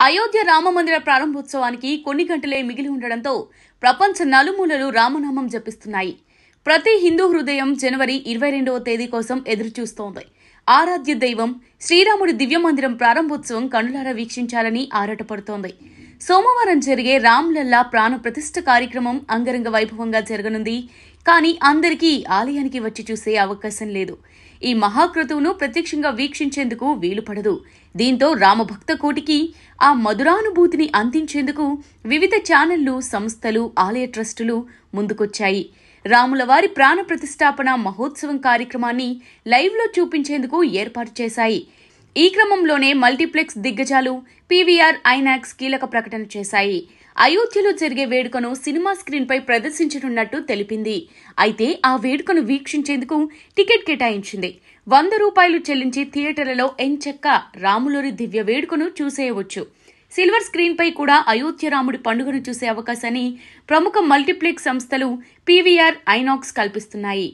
అయోధ్య రామమందిర ప్రారంభోత్సవానికి కొన్ని గంటలే మిగిలి ఉండడంతో ప్రపంచ నలుమూలలు రామనామం జపిస్తున్నాయి. ప్రతి హిందూ హృదయం జనవరి 22వ తేదీ కోసం ఎదురుచూస్తోంది. ఆరాధ్య దైవం శ్రీరాముడి దివ్యమందిరం ప్రారంభోత్సవం కనులారా వీక్షించాలని ఆరాటపడుతోంది. సోమవారం జరిగే రామ్లల్లా ప్రాణ ప్రతిష్ఠ కార్యక్రమం అంగరంగ వైభవంగా జరగనుంది. కానీ అందరికీ ఆలయానికి వచ్చి చూసే అవకాశం లేదు. ఈ మహాక్రతువును ప్రత్యక్షంగా వీక్షించేందుకు వీలు పడదు. దీంతో రామభక్త కోటికి ఆ మధురానుభూతిని అందించేందుకు వివిధ ఛానళ్లు, సంస్థలు, ఆలయ ట్రస్టులు ముందుకొచ్చాయి. రాముల వారి ప్రాణ ప్రతిష్టాపన మహోత్సవం కార్యక్రమాన్ని లైవ్లో చూపించేందుకు ఏర్పాటు చేశాయి. ఈ క్రమంలోనే మల్టీప్లెక్స్ దిగ్గజాలు పీవీఆర్, ఐనాక్స్ కీలక ప్రకటన చేశాయి. అయోధ్యలో జరిగే వేడుకను సినిమా స్క్రీన్పై ప్రదర్శించనున్నట్టు తెలిపింది. అయితే ఆ వేడుకను వీక్షించేందుకు టికెట్ కేటాయించింది. ₹100 చెల్లించి థియేటర్లలో ఎంచక్క రాములోరి దివ్య వేడుకను చూసేయవచ్చు. సిల్వర్ స్క్రీన్పై కూడా అయోధ్య రాముడి పండుగను చూసే అవకాశాన్ని ప్రముఖ మల్టీప్లెక్స్ సంస్థలు పీవీఆర్, ఐనాక్స్ కల్పిస్తున్నాయి.